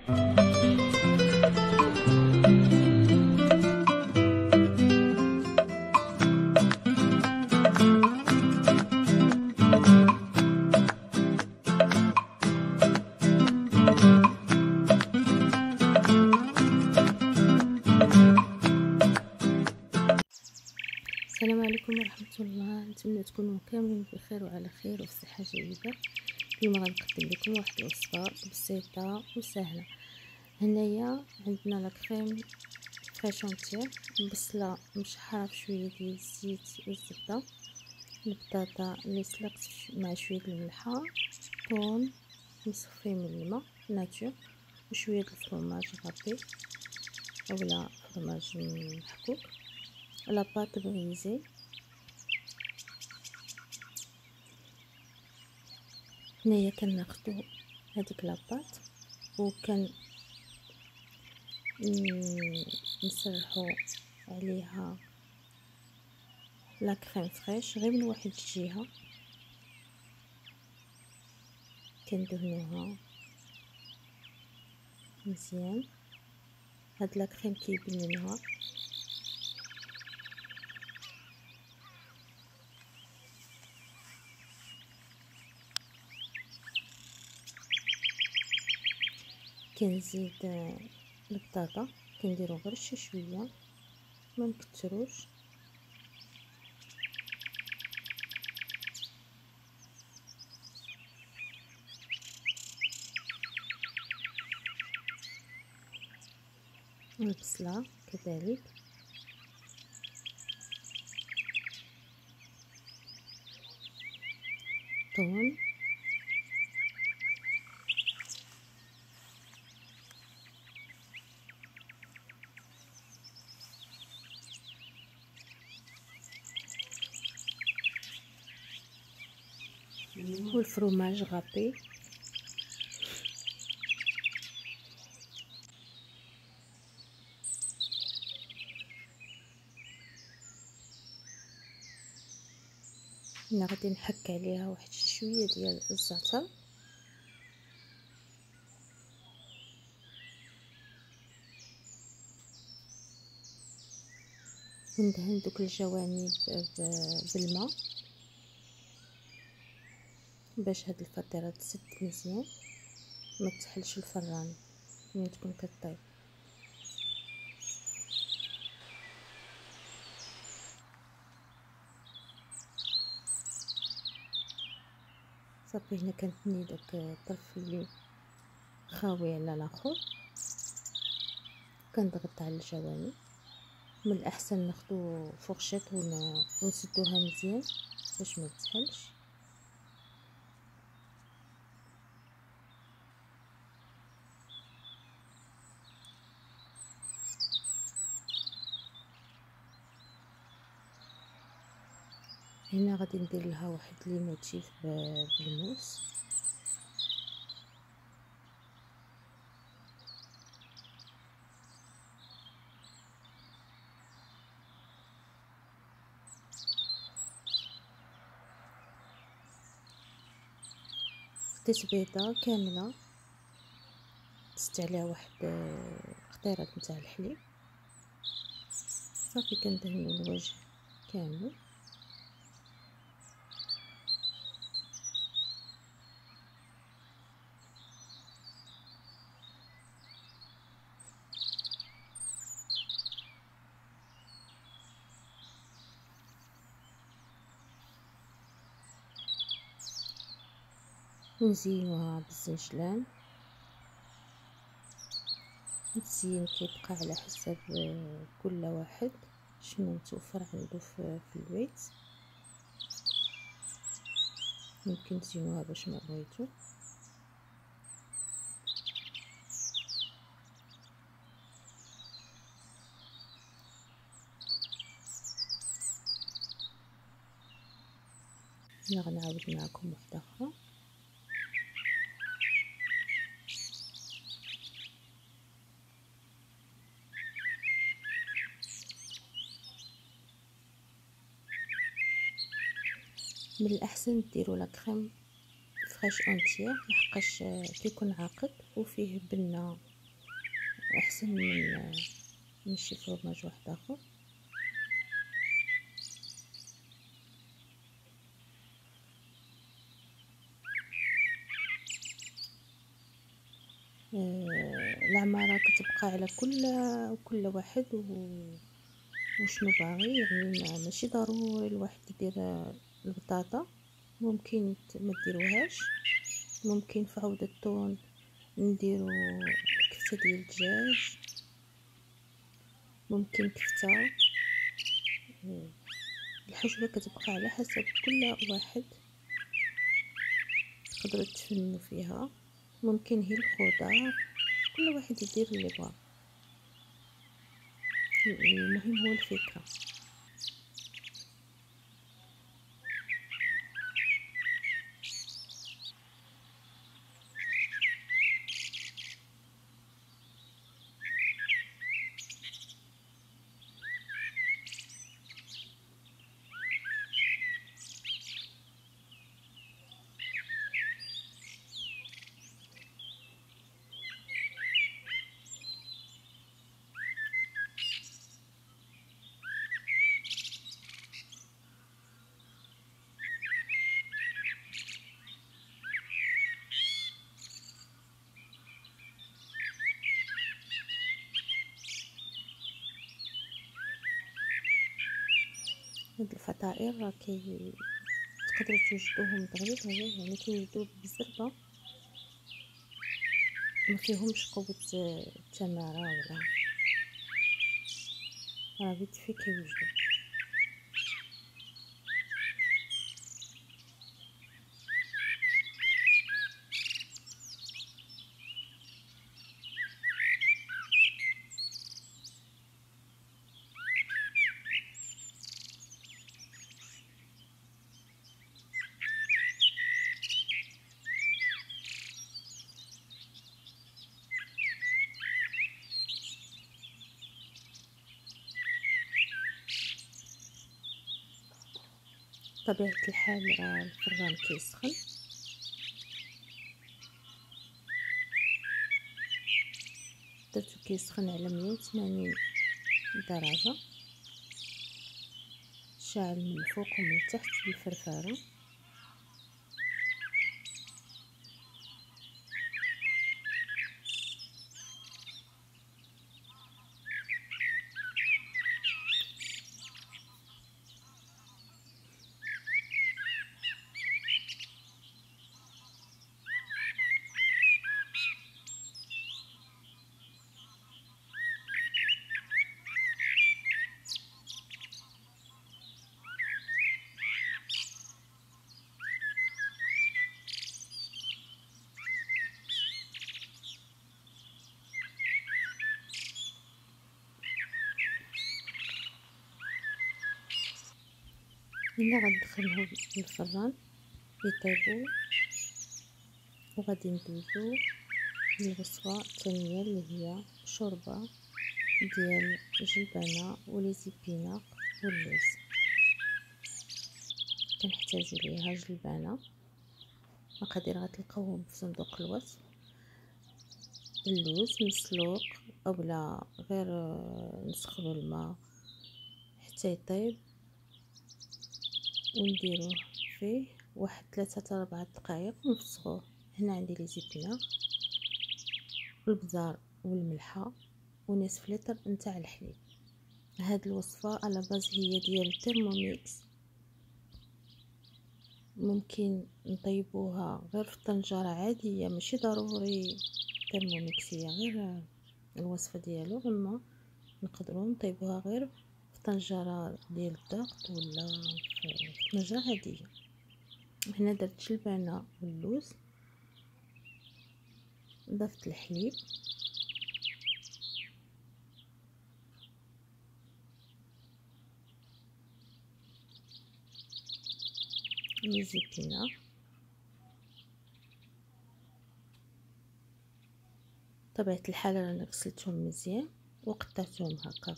السلام عليكم ورحمة الله. نتمنى تكونوا كاملين بخير وعلى خير وفي صحة جيدة. اليوم غنقدم لكم واحد الوصفة بسيطة وسهلة. هنايا عندنا لا كريم فريش اونتيير، بصلة مشحرة بشوية ديال الزيت والزبدة، البطاطا اللي سلقت مع شوية الملحة، ثوم مصفي من الماء ناتور، وشوية الفرماج غابي اولا فرماج محكوك، لاباط بريزي. هنايا كناخدو هذيك لاباط وكان نسرحو عليها لا كريم فريش غير من واحد الجهه، كندهنوها مزيان. هاد لا كريم كيبان منها كنزيد البطاطا، كنديرو غير شي شويه ما نكتروش. البصله كذلك، ثوم، والفرماج غابي. هنا غادي نحك عليها واحد شويه ديال الزعتر، وندهن دوك الجوانب بالماء باش هاد الفطيره تسد مزيان، ما تحلش الفران ملي تكون كطيب. صافي هنا كنتني داك الطرف اللي خاوي على الاخر، كنضغط على الجوانب. من الاحسن ناخدو فرشيط ونسدوها مزيان باش ما تسحلش. هنا غادي ندير لها واحد لي موتيف بالموس. خديت بيضه كامله، دزت عليها واحد قطيرات نتاع الحليب، صافي كندهنو الوجه كامل. ونزينوها بالزنجلان. التزيين كيبقى على حسب كل واحد شنو متوفر عنده في البيت، ممكن تزينوها باش ما بغيتو. هنا غنعاود معكم واحده اخرى. من الاحسن ديروا لا كريم فريش اونتيير، لحقاش كيكون عاقد وفيه بنه احسن من شي فرماج واحد اخر. العمارة كتبقى على كل واحد وشنو باغي، يعني ماشي ضروري الواحد يدير البطاطا، ممكن ما ديروهاش، ممكن في عوض التون نديرو كفتة ديال الدجاج، ممكن كفتة. الحشوة كتبقى على حسب كل واحد تقدروا تفنوا فيها، ممكن هي الخضار، كل واحد يدير اللي بغا، المهم هو الفكرة. هاد الفطائر راه تقدروا توجدوهم دغيا، يعني كيوجدوا بالزربه، ما فيهمش قوه التماره ولا، راه بيت في كيوجدوا. بطبيعه الحال راه الفران كيسخن، درتو كيسخن على 180 درجه، شاعل من الفوق ومن التحت بالفرفاره. هنا غندخلهم للفران يطيبوا، وغادي ندوزو للوصفه الثانيه اللي هي شوربه ديال الجلبانه ولي زيبيناق واللوز. كنحتاجو ليها جلبانه، مقادير غتلقاوهم في صندوق الوصف. اللوز مسلوق اولا غير نسخنو الماء حتى يطيب، ونديروه فيه واحد 3 حتى 4 دقائق ونفسخوه. هنا عندي لي زيبيناق والبزار والملحه ونصف لتر نتاع الحليب. هاد الوصفه على باز هي ديال الترموميكس، ممكن نطيبوها غير في الطنجره عاديه، ماشي ضروري ترموميكس، هي غير الوصفه ديالو، اما نقدروا نطيبوها غير في طنجره ديال الضغط ولا في طنجره عاديه. هنا درت جلبانه واللوز، ضفت الحليب، لي زيتونه، طبيعه الحال انا غسلتهم مزيان وقطعتهم هكا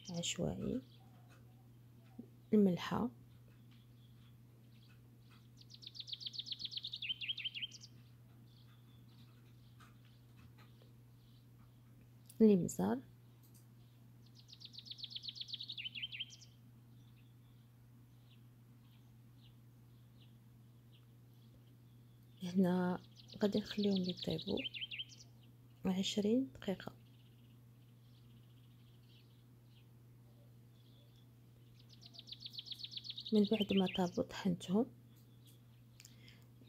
عشوائي. الملحه، الابزار، هنا غادي نخليهم يطيبوا 20 دقيقه. من بعد ما طابوا طحنتهم،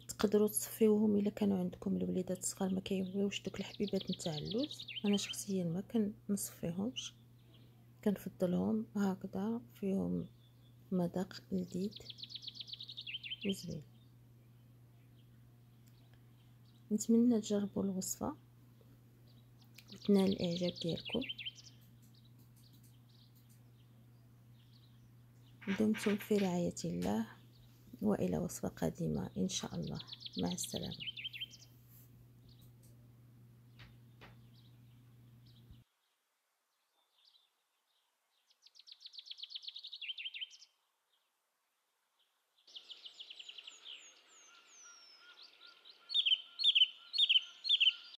تقدروا تصفيوهم الا كانوا عندكم الوليدات صغار ما كيبغيوش دوك الحبيبات نتاع اللوز. انا شخصيا ما كنصفيهمش، كنفضلهم هكذا فيهم مذاق لذيذ وزوين. نتمنى تجربوا الوصفه وتنال الاعجاب ديالكم. دمتم في رعاية الله، وإلى وصفة قادمة إن شاء الله. مع السلامة.